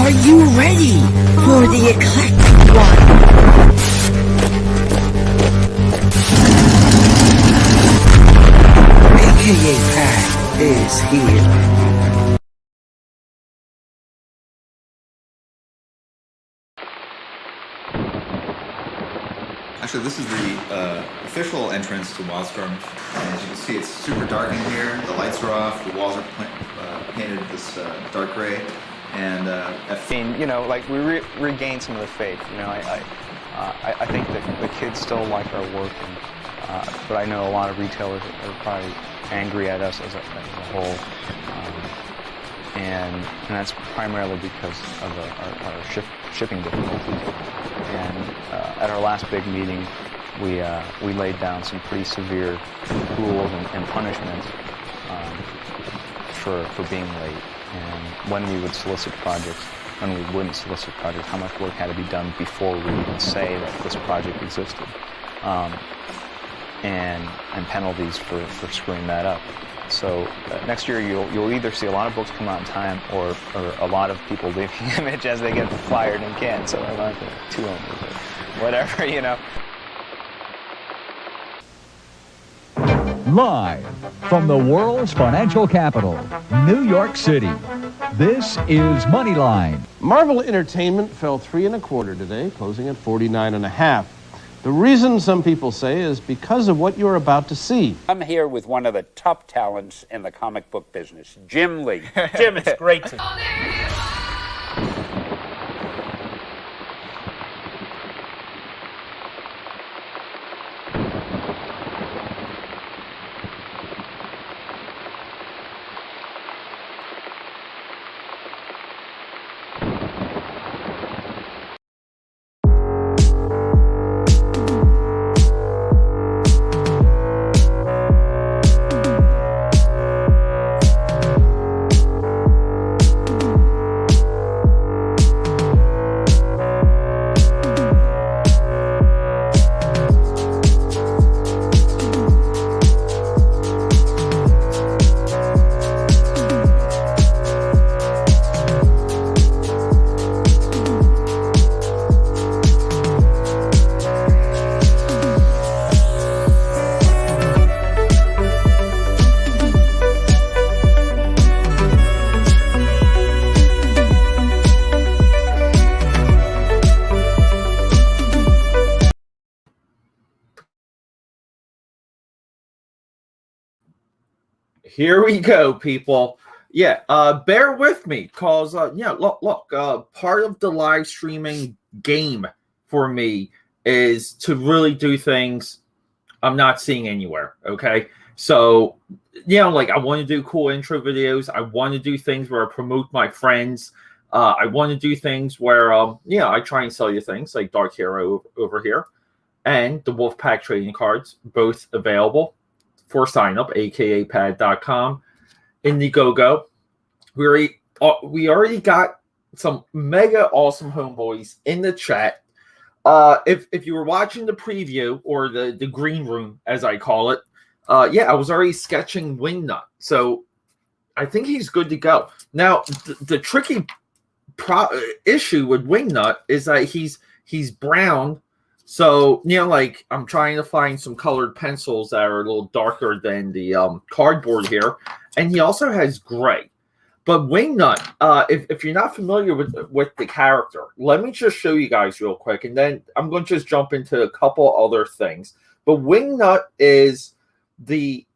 Are you ready for the eclectic one? AKA Pat is here. Actually, this is the official entrance to Wildstorm. As you can see, it's super dark in here. The lights are off. The walls are painted this dark gray. And you know, like we regained some of the faith. You know, I think that the kids still like our work, and, but I know a lot of retailers are probably angry at us as a whole, and that's primarily because of our shipping difficulties. And at our last big meeting, we laid down some pretty severe rules and punishments for being late, and when we would solicit projects, when we wouldn't solicit projects, how much work had to be done before we would say that this project existed, and penalties for screwing that up. So next year you'll either see a lot of books come out in time, or a lot of people leaving Image as they get fired and canned. So I'm not too owners or whatever, you know. Live from the world's financial capital, New York City, this is Moneyline. Marvel Entertainment fell 3 1/4 today, closing at 49 1/2. The reason, some people say, is because of what you're about to see. I'm here with one of the top talents in the comic book business, Jim Lee. Jim, it's great to... Here we go, people. Yeah, bear with me, cause yeah, look, part of the live streaming game for me is to really do things I'm not seeing anywhere. Okay, so you know, like I want to do cool intro videos. I want to do things where I promote my friends. I want to do things where yeah, I try and sell you things like Dark Hero over here, and the Wolfpack trading cards, both available for sign up, akapad.com. Indiegogo. We already got some mega awesome homeboys in the chat. If you were watching the preview, or the green room as I call it, yeah, I was already sketching Wingnut, so I think he's good to go. Now the tricky issue with Wingnut is that he's brown. So, you know, like I'm trying to find some colored pencils that are a little darker than the cardboard here. And he also has gray. But Wingnut, if you're not familiar with the character, let me just show you guys real quick. And then I'm going to just jump into a couple other things. But Wingnut is the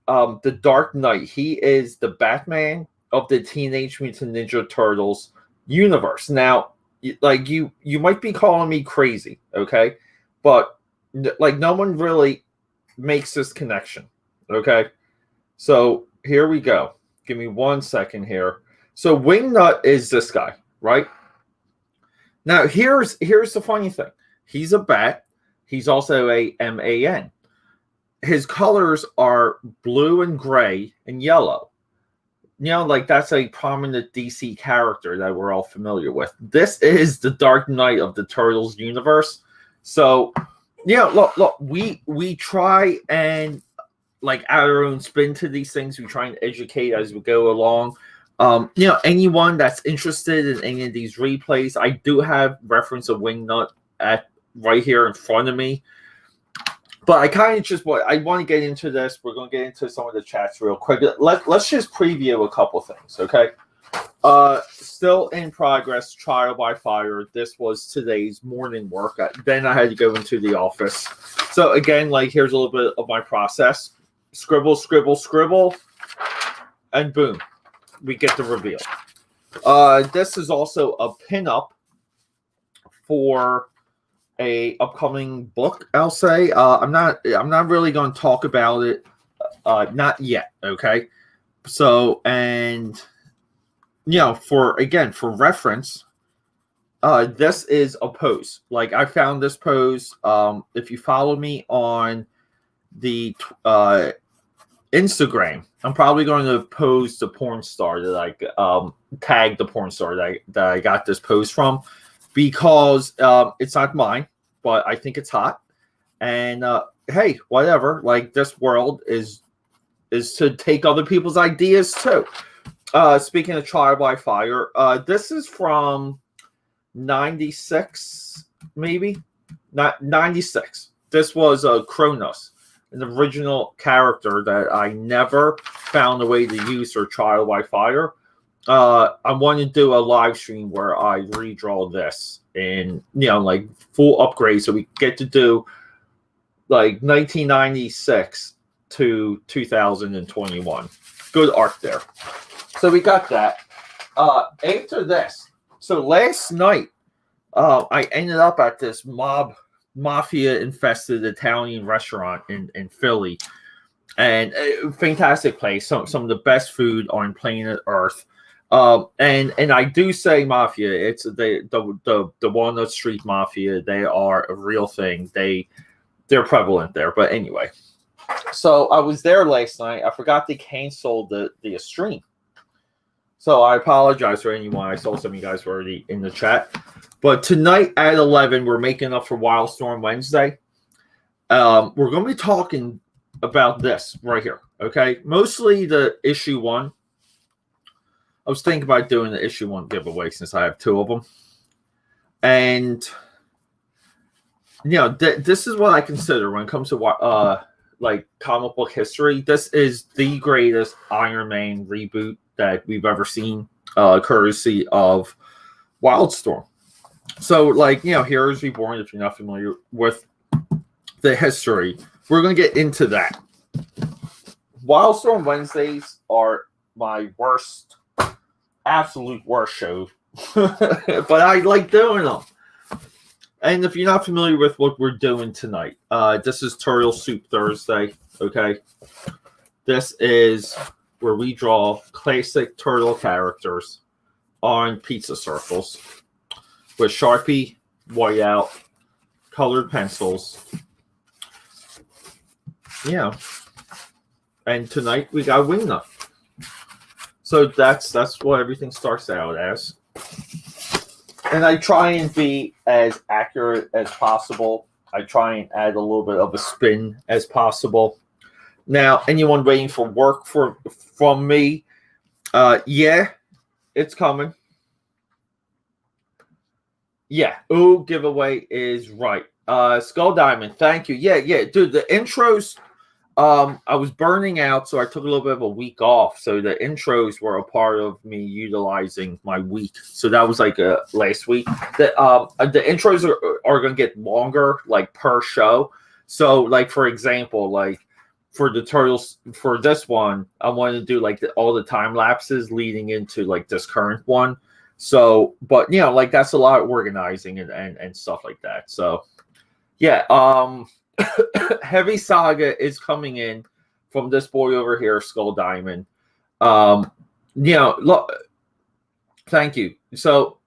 Dark Knight. He is the Batman of the Teenage Mutant Ninja Turtles universe. Now, like you might be calling me crazy, okay? But like no one really makes this connection, okay? So here we go. Give me 1 second here. So Wingnut is this guy, right? Now here's the funny thing. He's a bat. He's also a MAN. His colors are blue and gray and yellow. You know, like that's a prominent DC character that we're all familiar with. This is the Dark Knight of the Turtles universe. So, yeah, look, we try and like add our own spin to these things. We try and educate as we go along. Anyone that's interested in any of these replays, I do have reference of Wingnut at right here in front of me. But I kind of just I want to get into this. We're going to get into some of the chats real quick. Let's just preview a couple things, okay? Still in progress, trial by fire. This was today's morning work. Then I had to go into the office. So again, here's a little bit of my process. Scribble, scribble, scribble, and boom, we get the reveal. This is also a pinup for a upcoming book, I'll say. I'm not really going to talk about it, not yet, okay? So, and for reference, this is a pose. I found this pose. If you follow me on the Instagram, I'm probably going to pose the porn star that I tag the porn star that I got this pose from, because it's not mine, but I think it's hot. And hey, whatever. This world is to take other people's ideas too. Speaking of trial by fire, this is from 96, maybe not 96. This was Kronos, an original character that I never found a way to use for trial by fire. I want to do a live stream where I redraw this in full upgrade, so we get to do 1996 to 2021. Good art there. So we got that. After this, so last night, I ended up at this mafia-infested Italian restaurant in Philly, and fantastic place. Some of the best food on planet Earth. And I do say mafia. It's the Walnut Street Mafia. They are a real thing. They're prevalent there. But anyway, so I was there last night. I forgot to cancel the stream. So I apologize for anyone. I saw some of you guys were already in the chat. But tonight at 11, we're making up for Wildstorm Wednesday. We're going to be talking about this right here, okay? Mostly the issue 1. I was thinking about doing the issue 1 giveaway since I have 2 of them. And, this is what I consider when it comes to comic book history. This is the greatest Iron Man reboot that we've ever seen, courtesy of Wildstorm. So, Heroes Reborn, if you're not familiar with the history, we're going to get into that. Wildstorm Wednesdays are my absolute worst show, but I like doing them. And if you're not familiar with what we're doing tonight, this is Turtle Soup Thursday, okay? This is where we draw classic turtle characters on pizza circles with Sharpie, whiteout, colored pencils. And tonight we got Wingnut. So that's what everything starts out as. And I try and be as accurate as possible. I try and add a little bit of a spin as possible. Now, anyone waiting for work from me? Yeah, it's coming. Yeah, giveaway is right. Skull Diamond, thank you. Yeah, dude, the intros, I was burning out, so I took a little bit of a week off. So the intros were a part of me utilizing my week. So that was last week. The intros are going to get longer, per show. So, for example, for the turtles, for this one, I wanted to do all the time lapses leading into this current one. So, but that's a lot of organizing and stuff like that. So, yeah, Heavy Saga is coming in from this boy over here, Skull Diamond. Look, thank you. So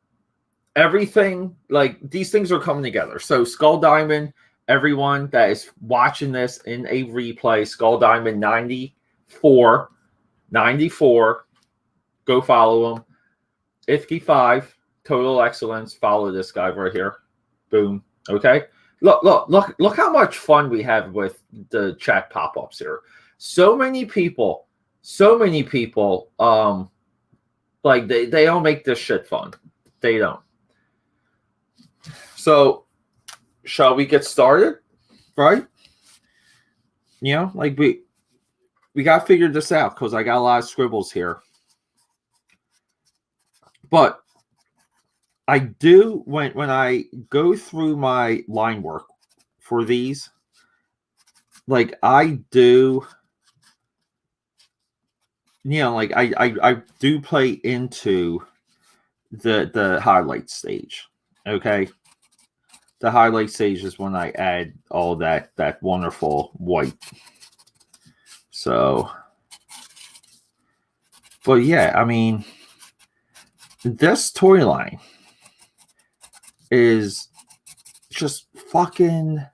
everything, these things are coming together. So Skull Diamond, everyone that is watching this in a replay, Skull Diamond 94, go follow him. Ifky5, Total Excellence, follow this guy right here. Boom. Okay. Look how much fun we have with the chat pop-ups here. So many people Like they don't make this shit fun. They don't. So, shall we get started? Right? You know, like we got to figure this out because I got a lot of scribbles here. But I do, when I go through my line work for these, like I do, you know, like I do play into the highlight stage. Okay. The highlight stage is when I add all that wonderful white. So, but yeah, I mean, this toy line is just fucking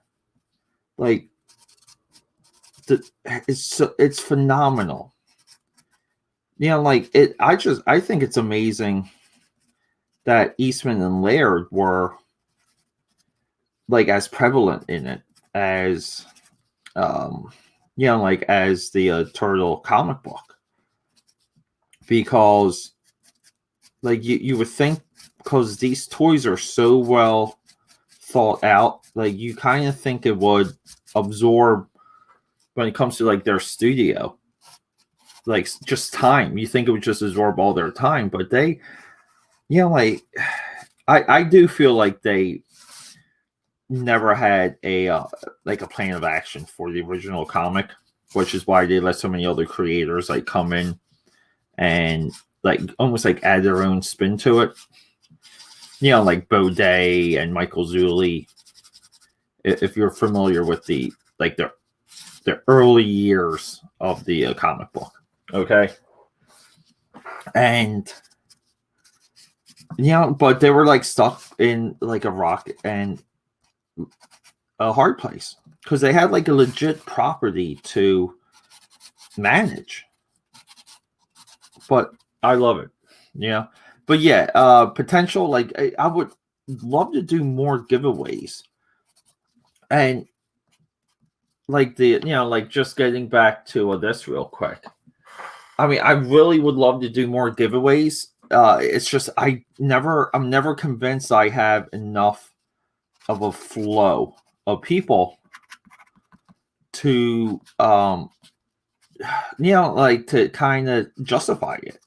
like it's phenomenal. You know, like it. I think it's amazing that Eastman and Laird were like as prevalent in it as you know, like as the Turtle comic book, because like you would think, because these toys are so well thought out, like you kind of think it would absorb when it comes to like their studio, like just time. You think it would just absorb all their time, but they, you know, like I do feel like they never had a like a plan of action for the original comic, which is why they let so many other creators like come in and like almost like add their own spin to it. You know, like Baudet and Michael Zulli. If you're familiar with the like the early years of the comic book, okay, and you know, but they were like stuck in like a rock and a hard place because they had like a legit property to manage. But I love it, you know. But yeah, potential, like I would love to do more giveaways, and like the, you know, like just getting back to this real quick. I mean, I really would love to do more giveaways. It's just I'm never convinced I have enough of a flow of people to you know, like to kind of justify it,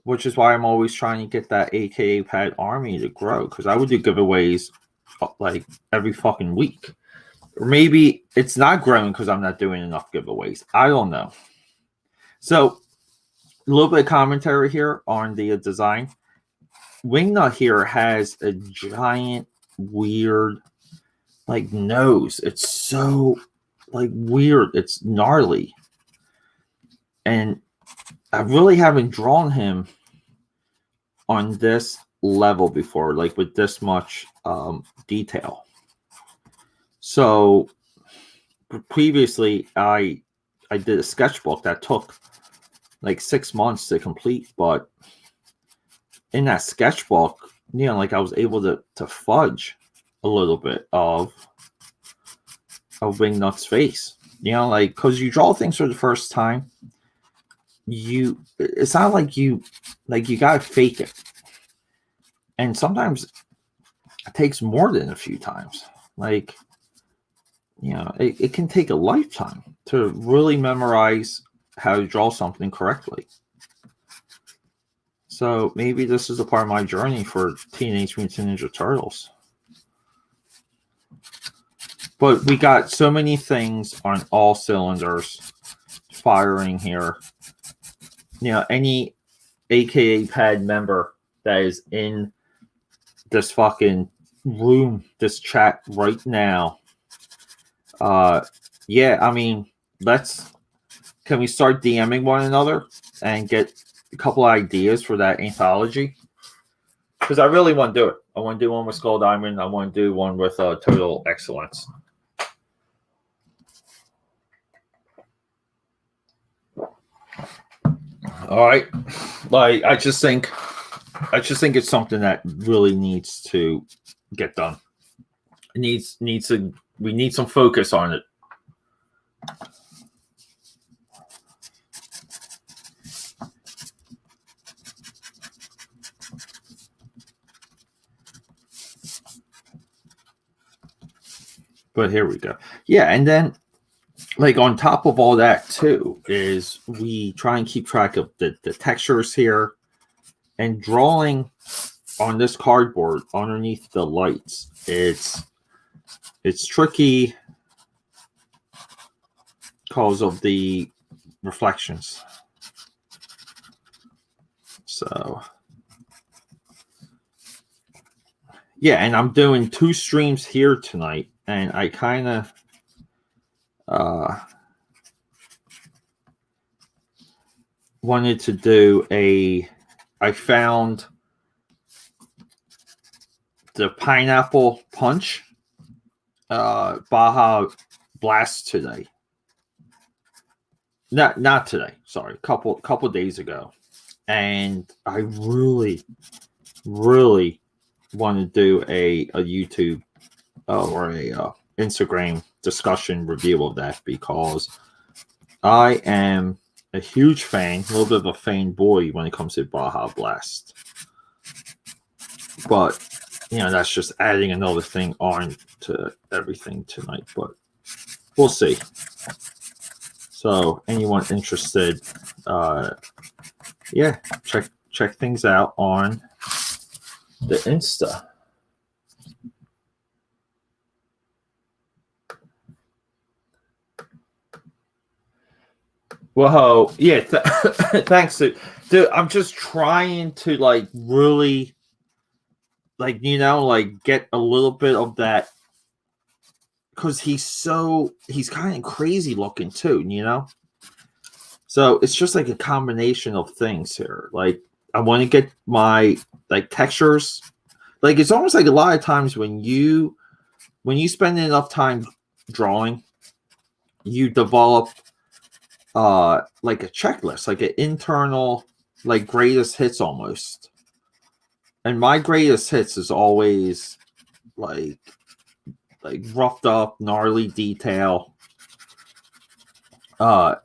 which is why I'm always trying to get that AKA Pad army to grow, because I would do giveaways like every fucking week. Or maybe it's not growing because I'm not doing enough giveaways. I don't know. So a little bit of commentary here on the design. Wingnut here has a giant weird like nose. It's so like weird. It's gnarly. And I really haven't drawn him on this level before, like with this much detail. So previously I did a sketchbook that took like 6 months to complete, but in that sketchbook, you know, like I was able to fudge a little bit of Wingnut's face, you know, like because you draw things for the first time, it's not like you gotta fake it, and sometimes it takes more than a few times. Like, you know, it can take a lifetime to really memorize how to draw something correctly. So maybe this is a part of my journey for Teenage Mutant Ninja Turtles. But we got so many things on all cylinders firing here. You know, any AKA Pad member that is in this fucking room, this chat right now. Yeah, I mean, can we start DMing one another and get a couple of ideas for that anthology? Because I really want to do it. I want to do one with Skull Diamond. I want to do one with Total Excellence. All right, like I just think it's something that really needs to get done. We need some focus on it. But here we go. Yeah, and then like on top of all that too is we try and keep track of the textures here and drawing on this cardboard underneath the lights. It's tricky because of the reflections. So yeah, and I'm doing 2 streams here tonight, and I kind of wanted to do I found the pineapple punch Baja Blast today. Not today, sorry, couple days ago. And I really want to do a YouTube or a Instagram discussion review of that, because I am a huge fan, a little bit of a fanboy when it comes to Baja Blast. But, that's just adding another thing on to everything tonight. But we'll see. So anyone interested, yeah, check things out on the Insta. Whoa, yeah, thanks, dude. I'm just trying to really get a little bit of that, because he's kind of crazy looking too, so it's just a combination of things here. I want to get my textures. It's almost a lot of times when you spend enough time drawing, you develop a checklist, an internal greatest hits almost. And my greatest hits is always roughed up, gnarly detail. I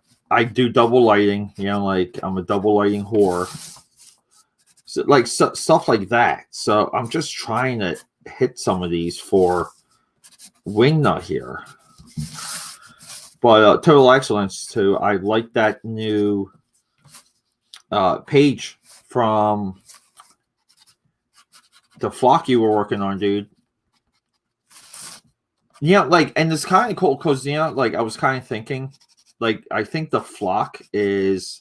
do double lighting, I'm a double lighting whore. So, stuff like that. So I'm just trying to hit some of these for Wingnut here. But Total Excellence too. I like that new page from the flock you were working on, dude. And it's kind of cool because I was kind of thinking, I think the flock is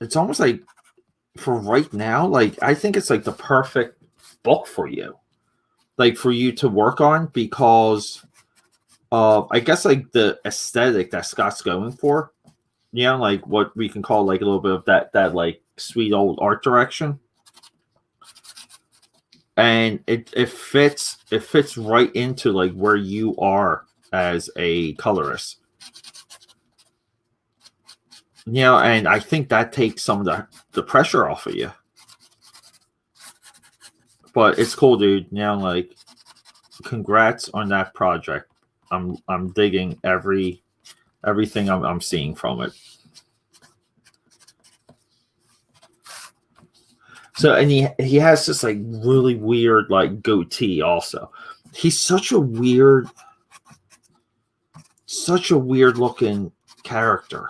it's almost for right now, I think it's the perfect book for you, for you to work on, because I guess the aesthetic that Scott's going for, what we can call a little bit of that sweet old art direction. And it fits right into where you are as a colorist. And I think that takes some of the pressure off of you. But it's cool, dude. Congrats on that project. I'm digging everything I'm seeing from it. So, and he has this really weird goatee also. He's such a weird looking character.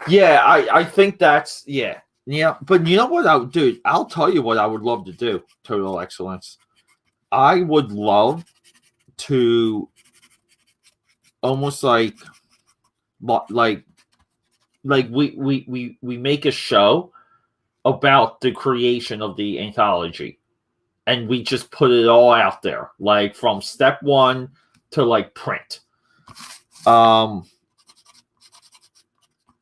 Yeah, I think that's yeah. But you know what I'll tell you what I would love to do, Total Excellence. I would love to almost we make a show about the creation of the anthology, and we just put it all out there, from step 1 to print.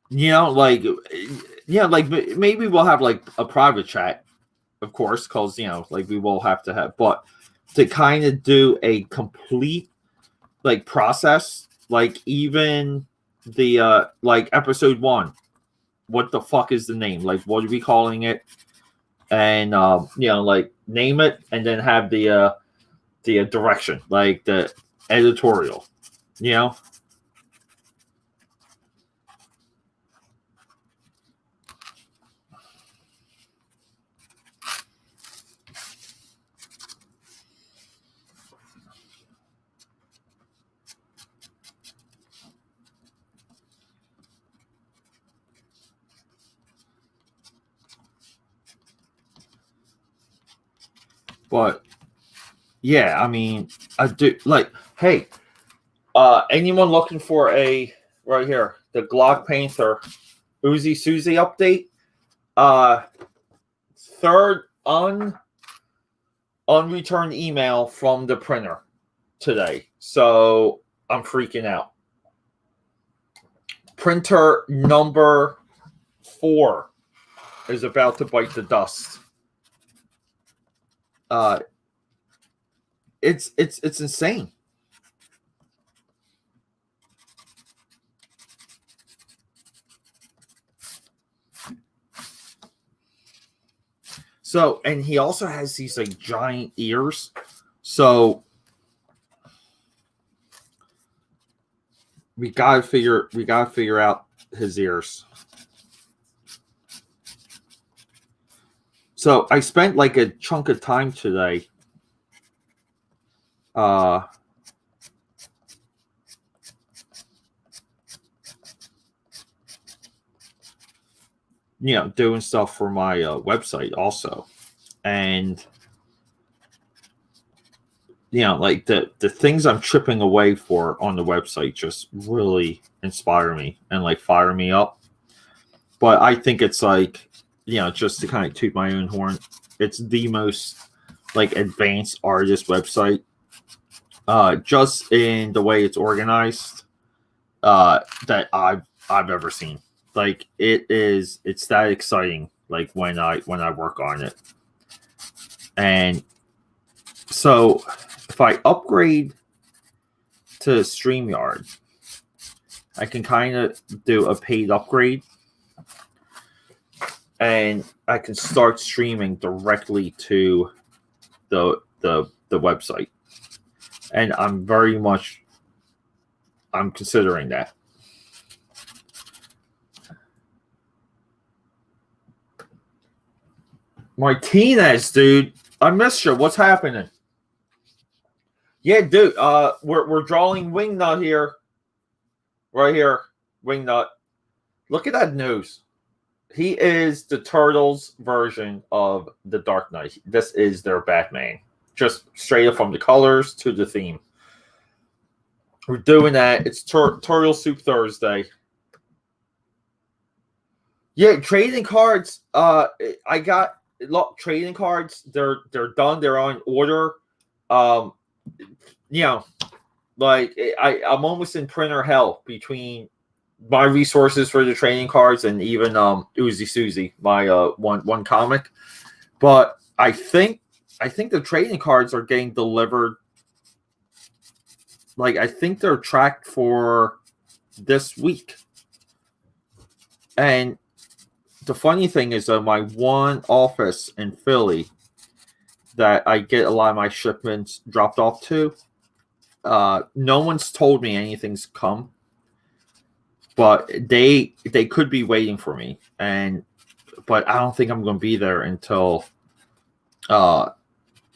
Maybe we'll have a private chat, of course, because we will have to have, but to kind of do a complete process, even the episode 1, what the fuck is the name, what are we calling it, and name it, and then have the direction, the editorial, But yeah, I mean, I do like. Hey, anyone looking for a right here the Glock Panther Uzi Susie update? Third unreturned email from the printer today, so I'm freaking out. Printer number 4 is about to bite the dust. It's insane. So, and he also has these like giant ears. So we gotta figure out his ears. So I spent like a chunk of time today doing stuff for my website also. And like the things I'm chipping away for on the website just really inspire me and like fire me up. But I think it's like, just to kind of toot my own horn, it's the most like advanced artist website, just in the way it's organized, that I've ever seen. Like it's that exciting. Like when I work on it, and so if I upgrade to StreamYard, I can kind of do a paid upgrade. And I can start streaming directly to the website, and I'm considering that. Martinez, dude, I missed you. What's happening? Yeah, dude. We're drawing Wingnut here, right here. Wingnut. Look at that nose. He is the Turtles version of the Dark Knight. This is their Batman. Just straight up from the colors to the theme. We're doing that. It's Turtle Soup Thursday. Yeah, trading cards. I got trading cards. They're done. They're on order. I'm almost in printer hell between my resources for the trading cards and even Uzi Susie, my one comic. But I think the trading cards are getting delivered. Like I think they're tracked for this week. And the funny thing is that my one office in Philly that I get a lot of my shipments dropped off to, no one's told me anything's come. But they could be waiting for me, but I don't think I'm going to be there until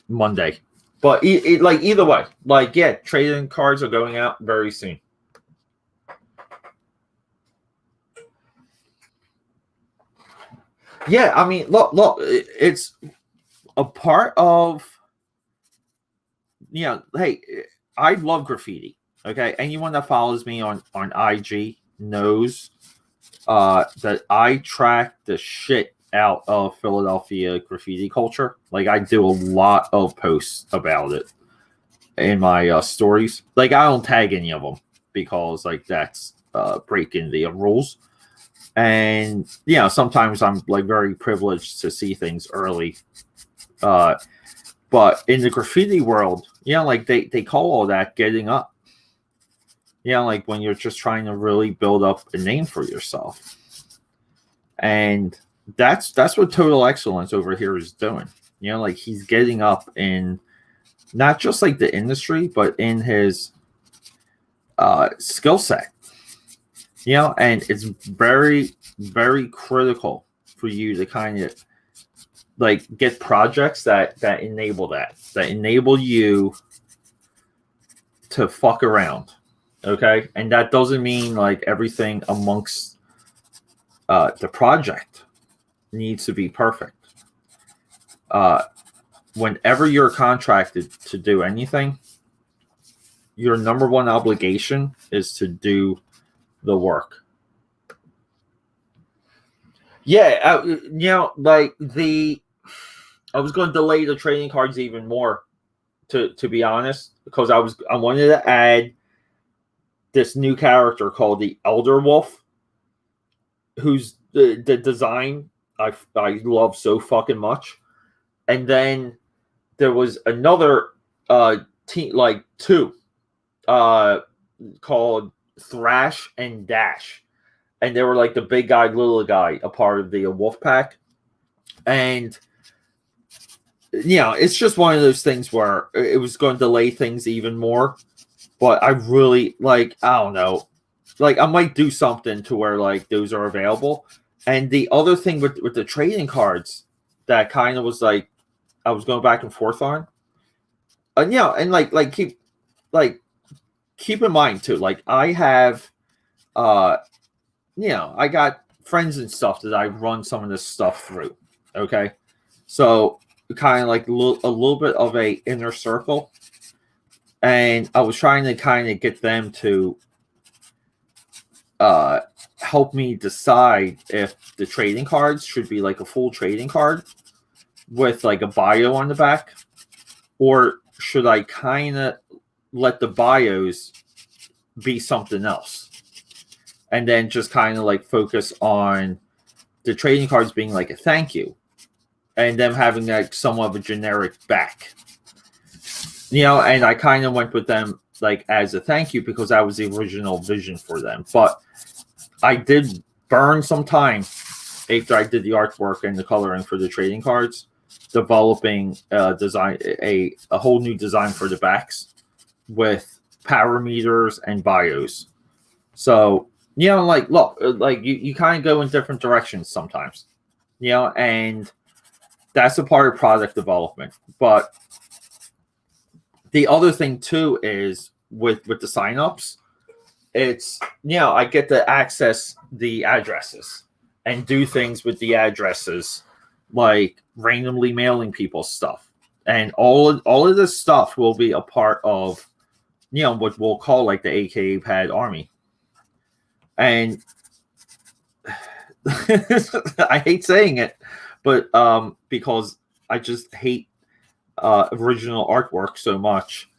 Monday. But either way, trading cards are going out very soon. Yeah, I mean, look, it's a part of Hey, I love graffiti. Okay, anyone that follows me on IG knows that I track the shit out of Philadelphia graffiti culture. Like I do a lot of posts about it in my stories. Like I don't tag any of them because like that's breaking the rules. And sometimes I'm like very privileged to see things early. But in the graffiti world, like they call all that getting up. Like when you're just trying to really build up a name for yourself. And that's what Total Excellence over here is doing. Like he's getting up in not just like the industry, but in his skill set. And it's very, very critical for you to kind of like get projects that enable you to fuck around. Okay, and that doesn't mean like everything amongst the project needs to be perfect. whenever you're contracted to do anything, your number one obligation is to do the work. Yeah, like I was going to delay the trading cards even more, to be honest, because I wanted to add this new character called the Elder Wolf, who's the design I love so fucking much. And then there was another team, like two, called Thrash and Dash, and they were like the big guy, little guy, a part of the wolf pack. And it's just one of those things where it was going to delay things even more. But I really, like, I don't know, like, I might do something to where, like, those are available. And the other thing with the trading cards that kind of was like I was going back and forth on, and and keep in mind too, like, I have I got friends and stuff that I run some of this stuff through. Okay, so kind of like a little bit of a inner circle, and I was trying to kind of get them to help me decide if the trading cards should be like a full trading card with like a bio on the back, or should I kind of let the bios be something else, and then just kind of like focus on the trading cards being like a thank you, and them having like somewhat of a generic back. And I kind of went with them like as a thank you because that was the original vision for them. But I did burn some time after I did the artwork and the coloring for the trading cards, developing a whole new design for the backs with power meters and bios. So, like, look, like you kind of go in different directions sometimes, and that's a part of product development. But the other thing too is with the signups, it's I get to access the addresses and do things with the addresses, like randomly mailing people stuff, and all of this stuff will be a part of what we'll call like the AKA Pad Army. And I hate saying it, but because I just hate original artwork so much.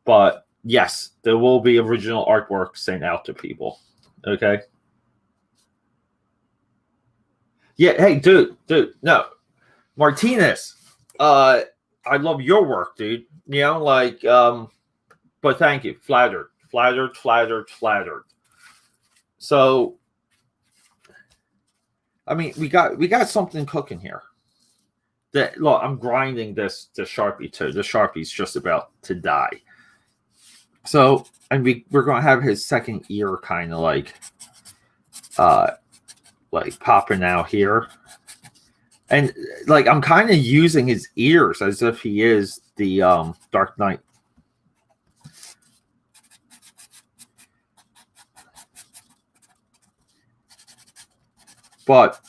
But yes, there will be original artwork sent out to people. Okay. Yeah. Hey, dude. No, Martinez. I love your work, dude. But thank you. Flattered. So, I mean, we got something cooking here. Look, I'm grinding this Sharpie too. The Sharpie's just about to die. So, and we're gonna have his second ear kind of like popping out here, and like I'm kind of using his ears as if he is the Dark Knight. But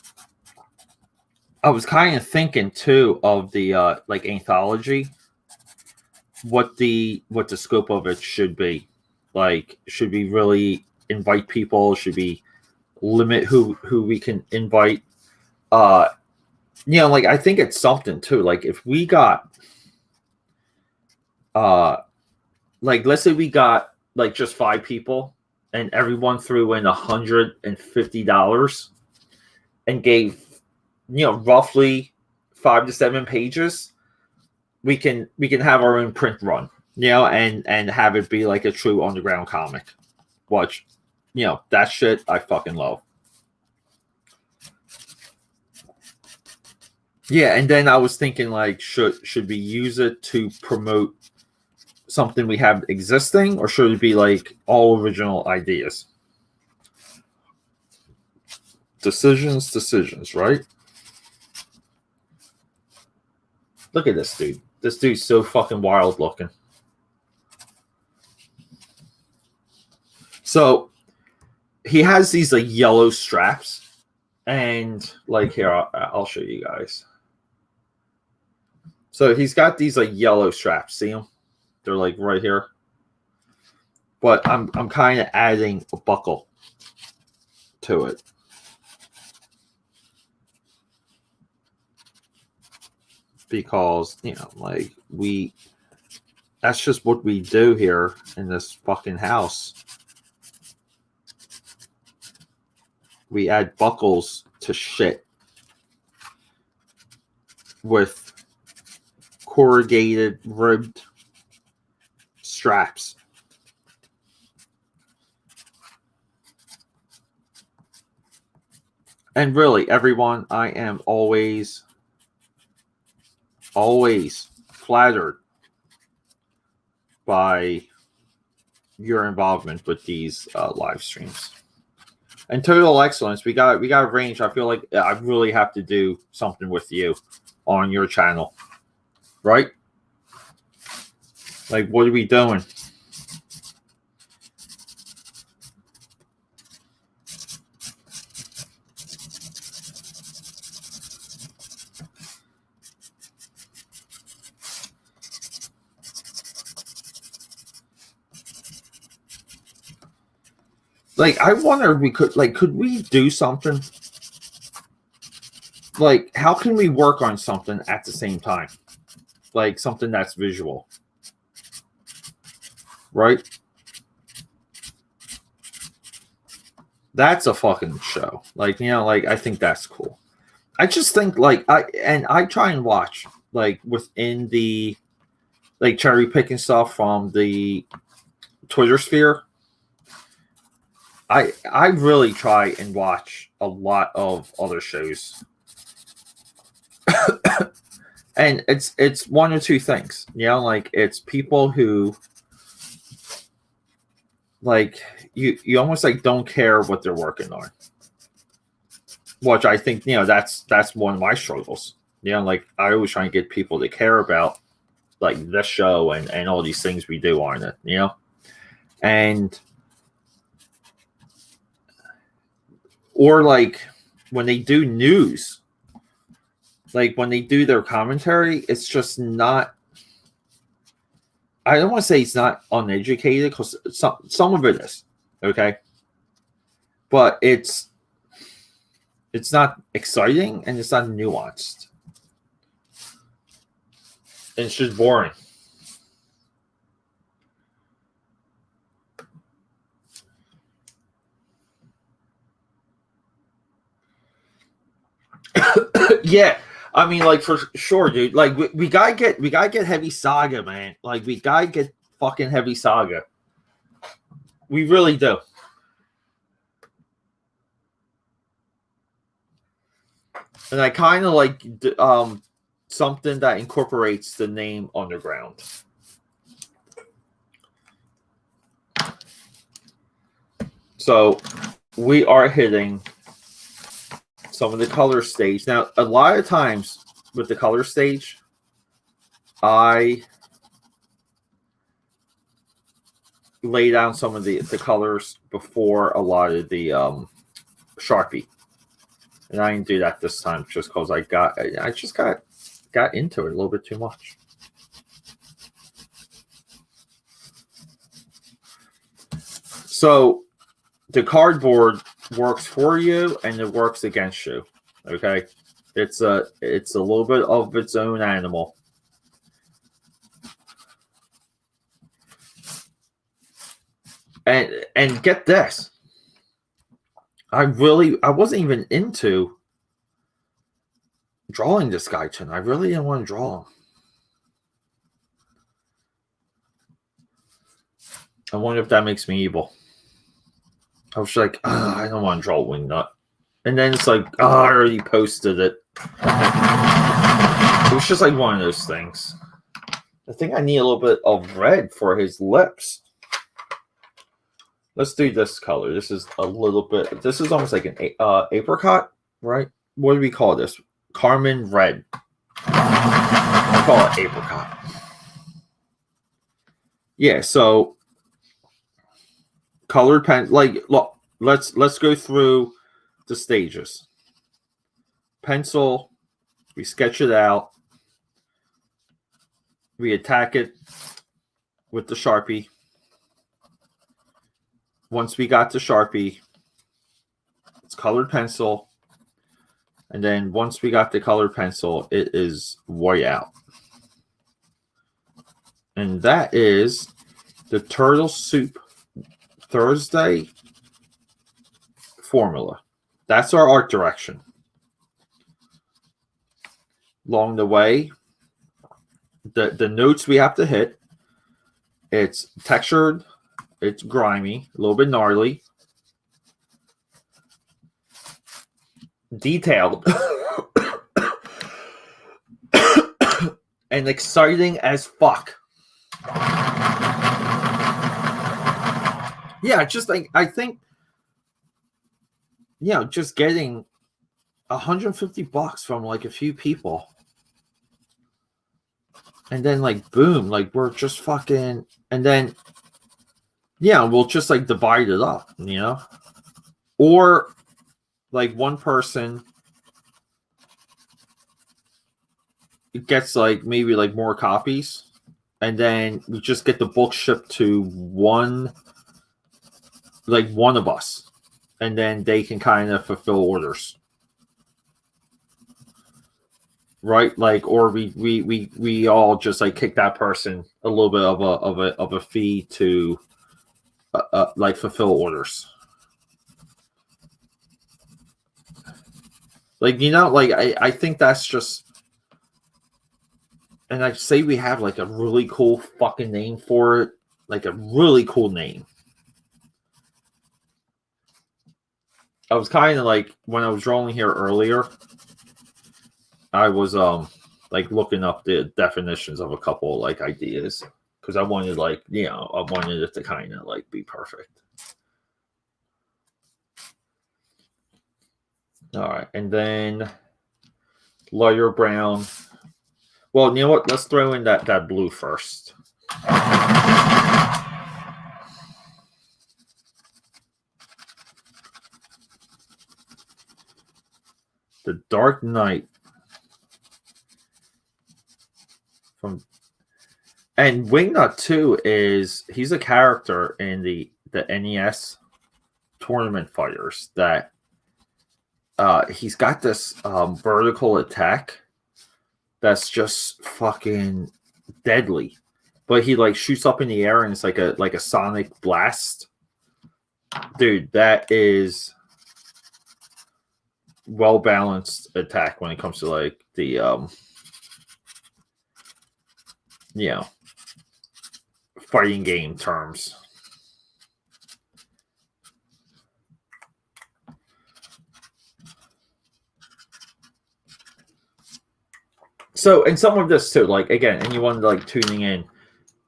I was kind of thinking too of the like anthology, what the scope of it should be. Like, should we really invite people? Should we limit who we can invite? Like, I think it's something too. Like, if we got like, let's say we got like just 5 people and everyone threw in $150 and gave roughly 5 to 7 pages, we can have our own print run, and have it be like a true underground comic. Which, that shit I fucking love. Yeah, and then I was thinking, like, should we use it to promote something we have existing, or should it be like all original ideas? Decisions, right? Look at this dude. This dude's so fucking wild looking. So he has these like yellow straps, and like here, I'll show you guys. So he's got these like yellow straps. See them? They're like right here. But I'm kind of adding a buckle to it. Because, you know, like that's just what we do here in this fucking house. We add buckles to shit with corrugated ribbed straps. And really, everyone, I am always flattered by your involvement with these live streams. And total excellence, we got a range. I feel like I really have to do something with you on your channel, right? Like, what are we doing? Like, I wonder if we could we do something? Like, how can we work on something at the same time? Like, something that's visual. Right? That's a fucking show. Like, you know, like, I think that's cool. I just think, like, I try and watch, like, within the, like, cherry picking stuff from the Twitter sphere. I really try and watch a lot of other shows. And it's one or two things. You know, like, it's people who, like, you almost like don't care what they're working on. Which I think, you know, that's one of my struggles. You know, like, I always try and get people to care about, like, this show and all these things we do on it, you know? And or, like, when they do news, like, when they do their commentary, it's just not, I don't want to say it's not uneducated, because some of it is, okay? But it's not exciting, and it's not nuanced. It's just boring. Yeah, I mean, like, for sure, dude. Like, we gotta get Heavy Saga, man. Like, we gotta get fucking Heavy Saga. We really do. And I kind of like something that incorporates the name Underground. So we are hitting some of the color stage. Now, a lot of times with the color stage, I lay down some of the colors before a lot of the Sharpie. And I didn't do that this time just because I just got into it a little bit too much. So the cardboard works for you and it works against you. Okay, it's a little bit of its own animal. And get this, I wasn't even into drawing this guy tonight. I really didn't want to draw him. I wonder if that makes me evil. I was like, I don't want to draw Wingnut. And then it's like, I already posted it. It was just like one of those things. I think I need a little bit of red for his lips. Let's do this color. This is a little bit, this is almost like an apricot, right? What do we call this? Carmine red. I call it apricot. Yeah, so colored pen, like, look, let's go through the stages. Pencil, we sketch it out, we attack it with the Sharpie. Once we got the Sharpie, it's colored pencil. And then once we got the colored pencil, it is white out. And that is the Turtle Soup Thursday formula. That's our art direction. Along the way, the notes we have to hit, it's textured, it's grimy, a little bit gnarly, detailed, and exciting as fuck. Yeah, just like I think, just getting $150 from like a few people, and then like boom, like we're just fucking, and then we'll just like divide it up, or like one person gets like maybe like more copies, and then we just get the book shipped to one of us, and then they can kind of fulfill orders, right? Like, or we all just like kick that person a little bit of a fee to like fulfill orders. Like, like I think that's just, and I say we have like a really cool fucking name for it, like a really cool name. I was kind of like, when I was rolling here earlier, I was like looking up the definitions of a couple like ideas, because I wanted like, I wanted it to kind of like be perfect. All right, and then lighter brown. Well, you know what? Let's throw in that blue first. The Dark Knight and Wingnut too he's a character in the NES Tournament Fighters that he's got this vertical attack that's just fucking deadly, but he like shoots up in the air and it's like a sonic blast. Dude, that is well balanced attack when it comes to like the fighting game terms. So, and some of this too, like again, anyone like tuning in,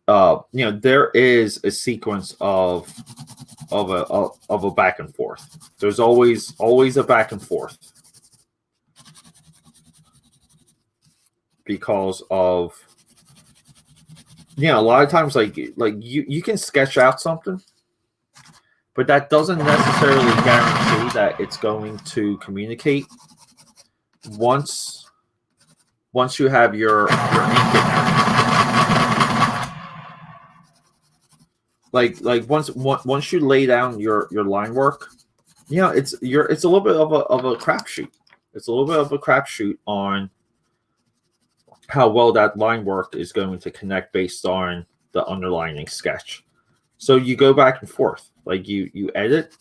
there is a sequence of a back and forth. There's always a back and forth because of a lot of times like you can sketch out something, but that doesn't necessarily guarantee that it's going to communicate once you have your ink in there. Like once you lay down your line work, it's a little bit of a crapshoot. It's a little bit of a crapshoot on how well that line work is going to connect based on the underlining sketch. So you go back and forth, like you edit,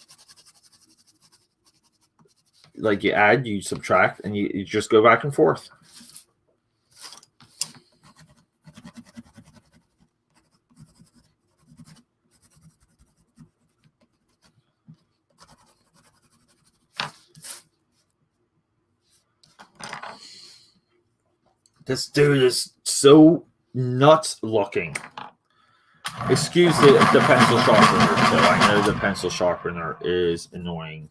like you add, you subtract, and you just go back and forth. This dude is so nuts looking. Excuse the pencil sharpener, so I know the pencil sharpener is annoying.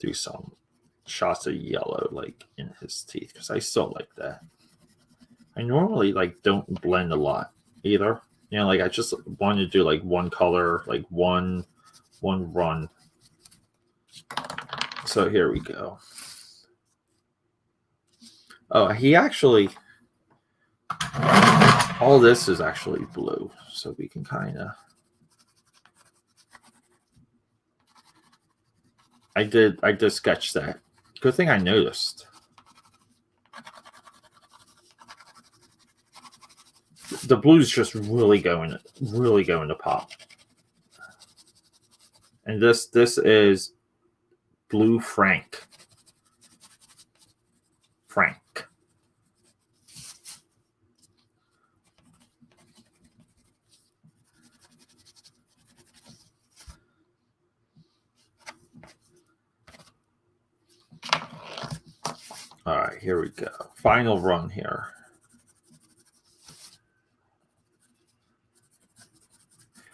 do some shots of yellow like in his teeth because I still like that. I normally like don't blend a lot either. You know, like I just want to do like one color, like one run. So here we go. Oh, he actually, all this is actually blue, so we can kind of. I did sketch that. Good thing I noticed. The blue's just really going to pop. And this is Blue Frank. All right, here we go. Final run here.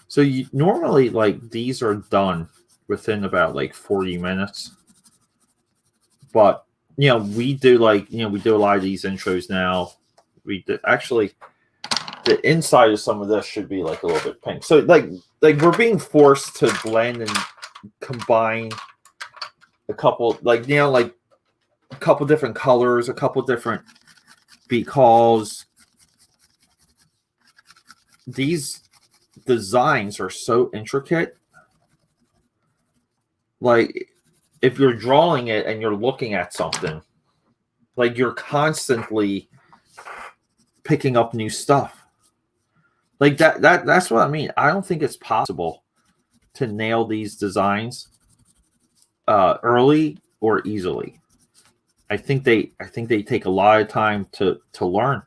So you normally like these are done within about like 40 minutes. But you know, we do we do a lot of these intros now. We did, actually the inside of some of this should be like a little bit pink. So like we're being forced to blend and combine a couple like a couple different colors, a couple different because these designs are so intricate. Like if you're drawing it and you're looking at something, like you're constantly picking up new stuff. Like that's what I mean. I don't think it's possible to nail these designs early or easily. I think they take a lot of time to learn.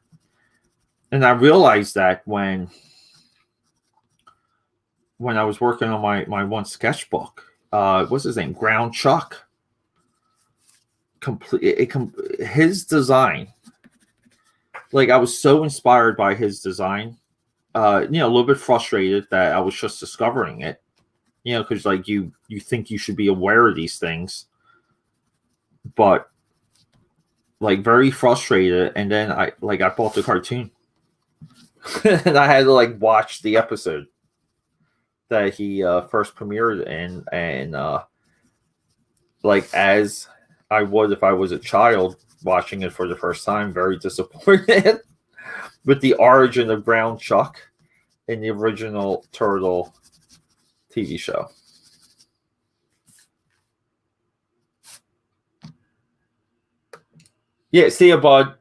And I realized that when I was working on my one sketchbook, what's his name? Ground Chuck. His design. Like I was so inspired by his design. A little bit frustrated that I was just discovering it. Because like you think you should be aware of these things, but like very frustrated. And then I bought the cartoon, and I had to like watch the episode that he first premiered in, and like as I would if I was a child watching it for the first time, very disappointed with the origin of Brown Chuck in the original Turtle TV show. Yeah, see ya, bud.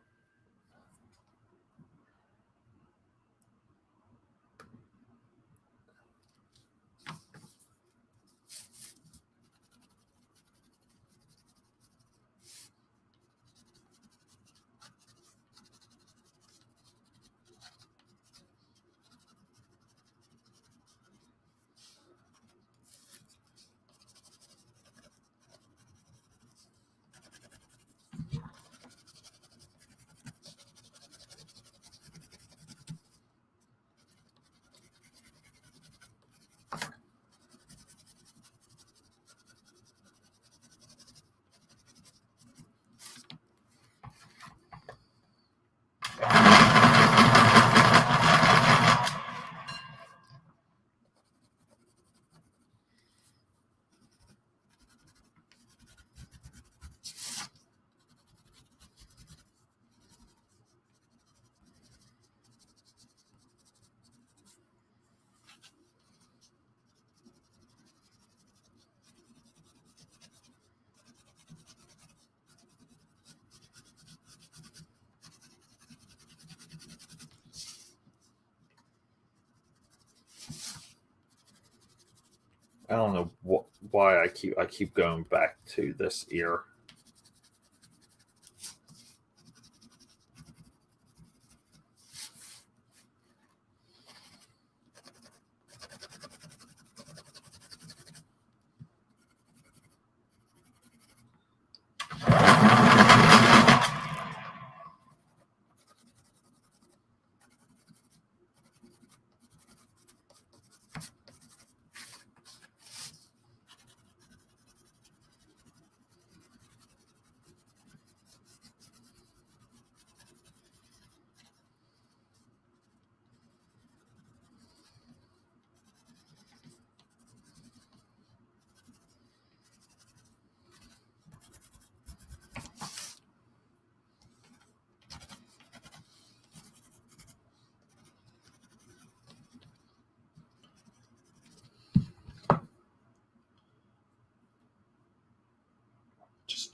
I don't know why I keep going back to this ear.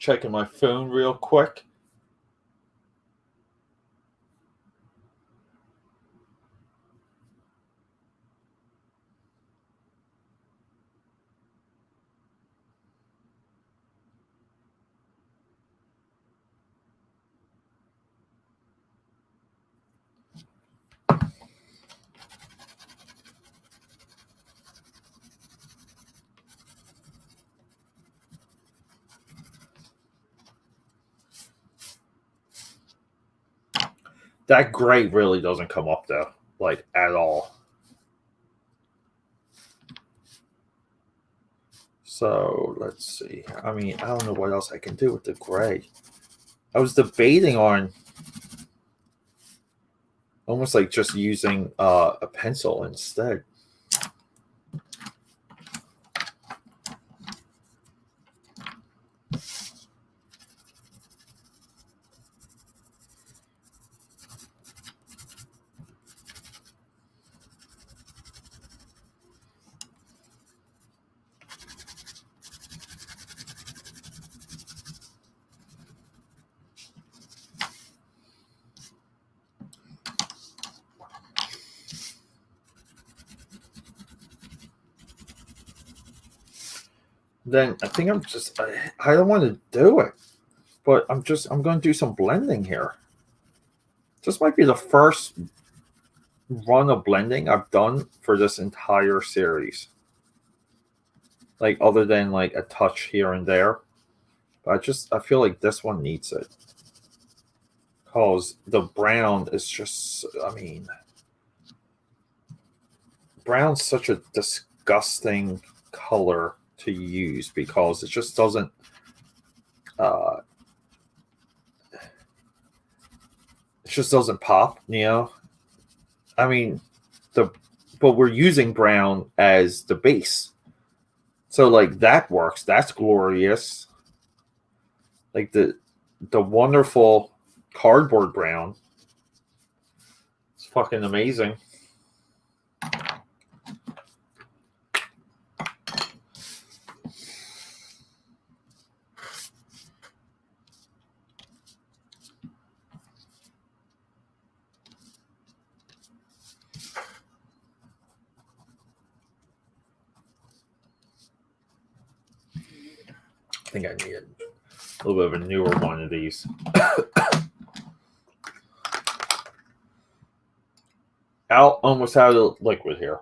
checking my phone real quick. That gray really doesn't come up though, like at all. So let's see. I mean, I don't know what else I can do with the gray. I was debating on almost like just using a pencil instead. Then I think I don't want to do it, but I'm going to do some blending here. This might be the first run of blending I've done for this entire series. Like other than like a touch here and there. But I feel like this one needs it. Because the brown is just, I mean, brown's such a disgusting color to use because it just doesn't pop, you know. I mean, but we're using brown as the base, so like that works. That's glorious. Like the wonderful cardboard brown. It's fucking amazing. I think I need a little bit of a newer one of these. Almost out of liquid here.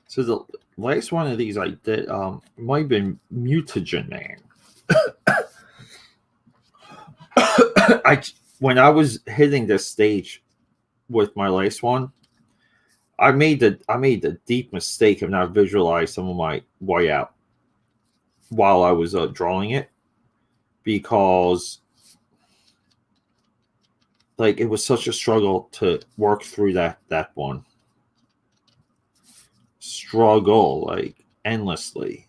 So the last one of these I did might have been Mutagen Man. When I was hitting this stage with my last one, I made the deep mistake of not visualizing some of my whiteout while I was drawing it, because like it was such a struggle to work through that one. Struggle like endlessly.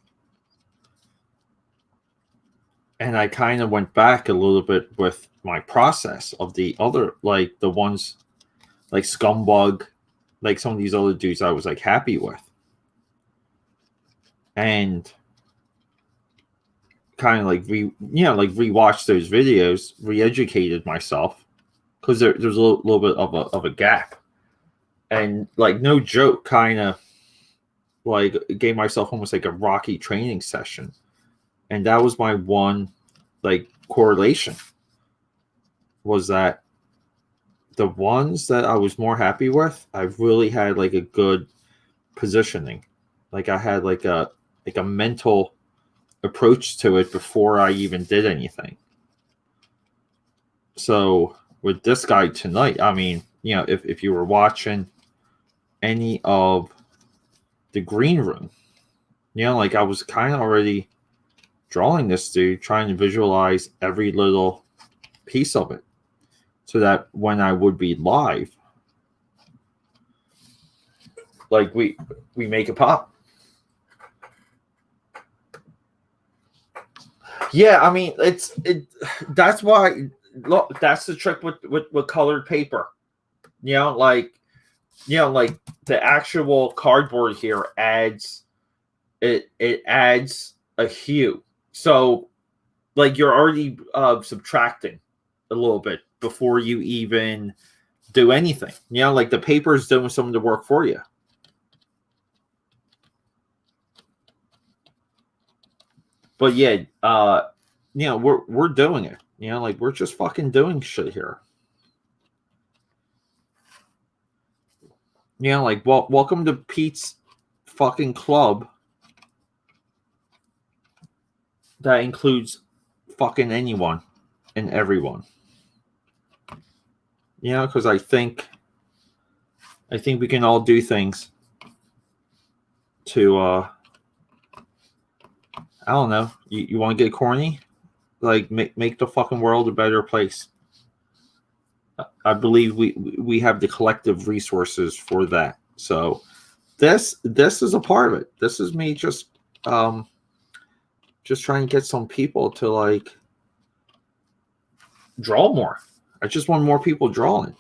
And I kind of went back a little bit with my process of the other, like the ones like Scumbug, like some of these other dudes I was like happy with. And kind of like rewatched those videos, re-educated myself, because there's a little bit of a gap. And like no joke, kind of like gave myself almost like a Rocky training session. And that was my one like correlation. was that the ones that I was more happy with, I really had like a good positioning. Like I had like a mental approach to it before I even did anything. So with this guy tonight, I mean, you know, if you were watching any of the green room, you know, like I was kind of already drawing this dude, trying to visualize every little piece of it so that when I would be live, like we make it pop. Yeah, I mean, that's why, look, that's the trick with colored paper. You know, like the actual cardboard here adds it adds a hue. So like you're already subtracting a little bit before you even do anything. You know, like the paper is doing some of the work for you. But yeah, you know, we're doing it. You know, like we're just fucking doing shit here. You know, like welcome to Pete's fucking club that includes fucking anyone and everyone. You know, because I think we can all do things to I don't know. You want to get corny? Like make the fucking world a better place. I believe we have the collective resources for that. So this is a part of it. This is me just trying to get some people to like draw more. I just want more people drawing.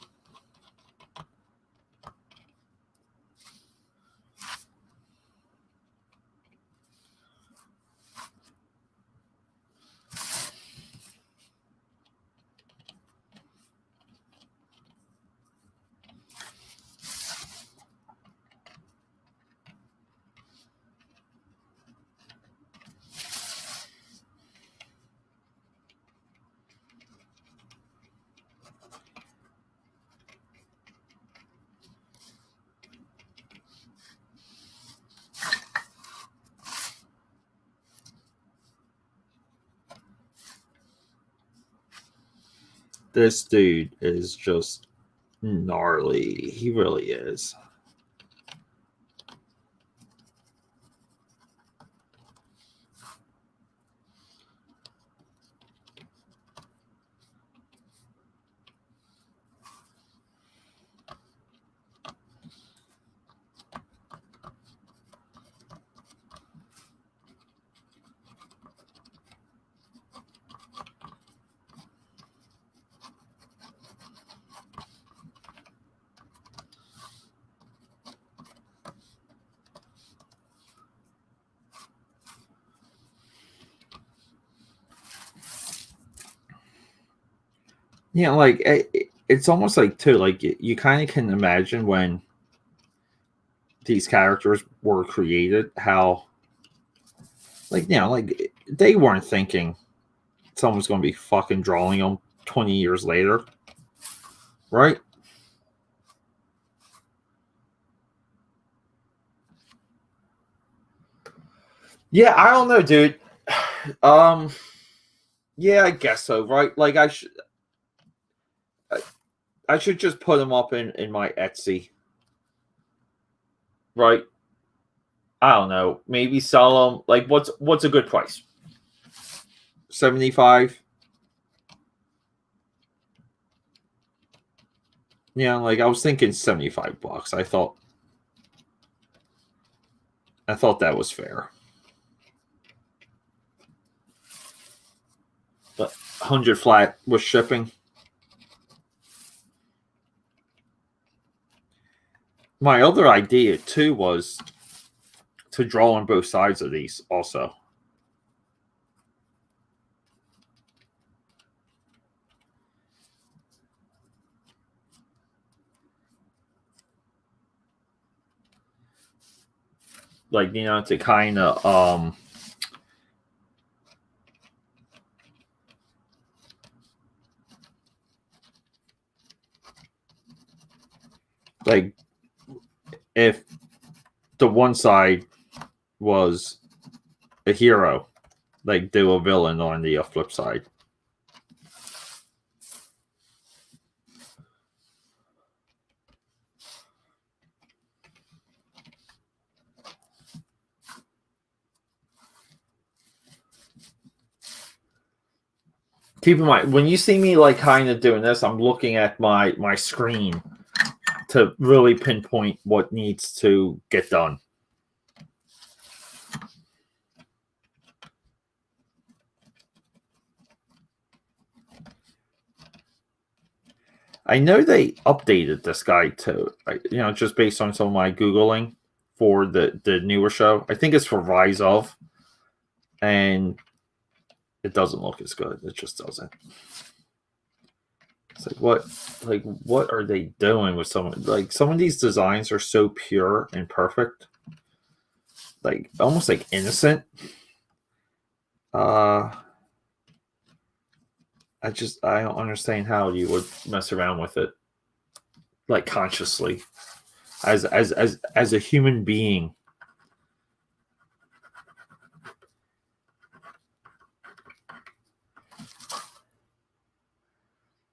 This dude is just gnarly. He really is. Yeah, like it's almost like too, like you kind of can imagine when these characters were created, how like, you know, like they weren't thinking someone's going to be fucking drawing them 20 years later, right? Yeah, I don't know, dude. Yeah, I guess so, right? Like I should just put them up in my Etsy, right? I don't know. Maybe sell them. Like, what's a good price? 75. Yeah, like I was thinking $75. I thought that was fair. But 100 flat with shipping. My other idea too was to draw on both sides of these also. Like, you know, to kind of like if the one side was a hero, like do a villain on the flip side. Keep in mind, when you see me like kind of doing this, I'm looking at my screen to really pinpoint what needs to get done. I know they updated this guy too, just based on some of my Googling for the newer show. I think it's for Rise of, and it doesn't look as good. It just doesn't. It's what are they doing with some of these designs are so pure and perfect, like almost like innocent. I don't understand how you would mess around with it, like consciously, as a human being.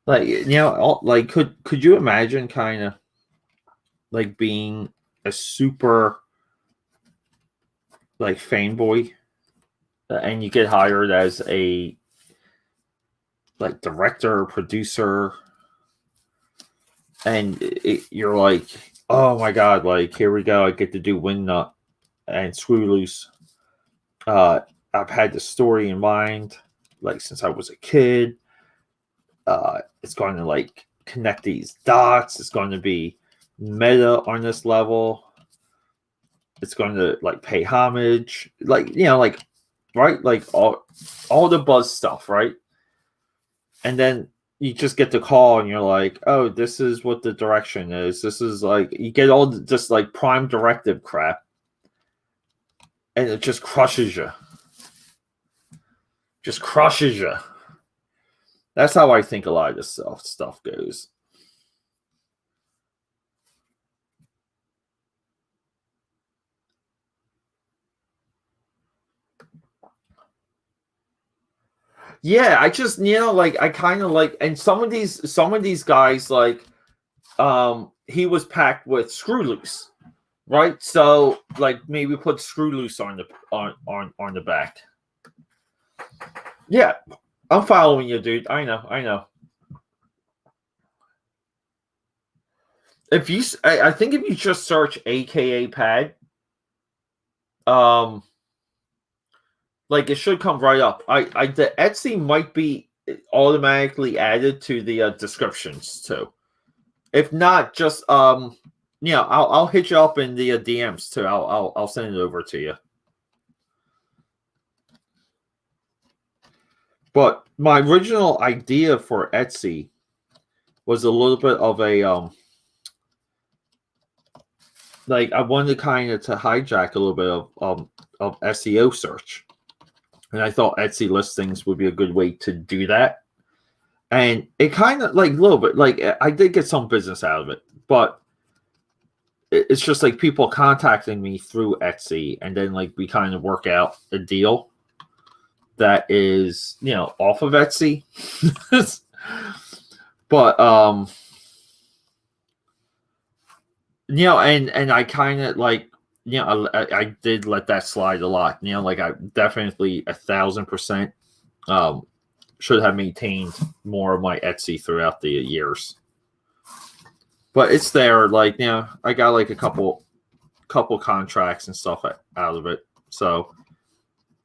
Like, like could you imagine kind of like being a super like fanboy, and you get hired as a like director or producer, and you're like, oh my god, like here we go, I get to do Wingnut and Screw Loose. I've had the story in mind like since I was a kid. It's going to like connect these dots. It's going to be meta on this level. It's going to like pay homage, like like right, like all the buzz stuff, right? And then you just get the call, and you're like, oh, this is what the direction is. This is like you get all just like prime directive crap, and it just crushes you. Just crushes you. That's how I think a lot of this stuff goes. Yeah, I just like I kind of like, and some of these guys like, he was packed with Screw Loose, right? So like maybe put Screw Loose on the back. Yeah, I'm following you, dude. I know. I think if you just search AKA pad, like it should come right up. The Etsy might be automatically added to the descriptions too. If not, just I'll hit you up in the DMs too. I'll send it over to you. But my original idea for Etsy was a little bit of a like I wanted kind of to hijack a little bit of SEO search, and I thought Etsy listings would be a good way to do that. And it kind of like a little bit like I did get some business out of it, but it's just like people contacting me through Etsy, and then like we kind of work out a deal that is off of Etsy. But and I kind of like I did let that slide a lot. Like I definitely 1,000% should have maintained more of my Etsy throughout the years. But it's there. Like I got like a couple contracts and stuff out of it. So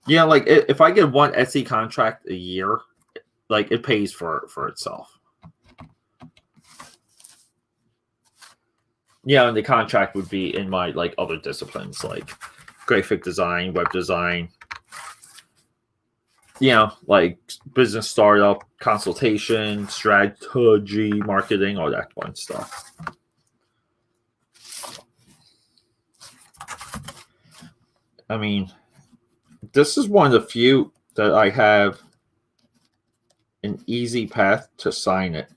like if I get one Etsy contract a year, like it pays for itself. And the contract would be in my like other disciplines like graphic design, web design, like business startup, consultation, strategy, marketing, all that fun stuff. I mean, this is one of the few that I have an easy path to sign it.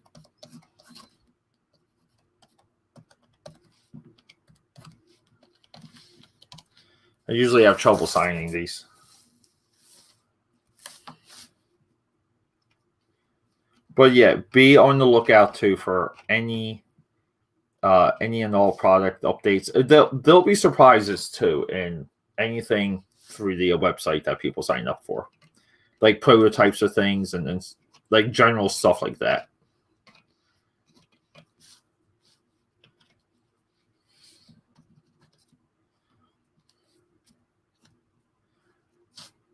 I usually have trouble signing these. But yeah, be on the lookout too for any and all product updates. There'll be surprises too in anything through the website that people sign up for, like prototypes of things and like general stuff like that.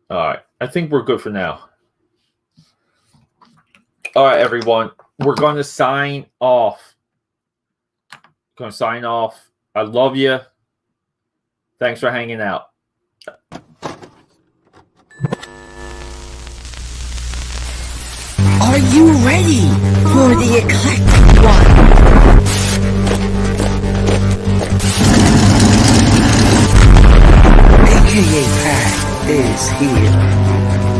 All right, I think we're good for now. All right, everyone, we're going to sign off. I love you. Thanks for hanging out. Are you ready for the eclectic one? AKA Pat is here.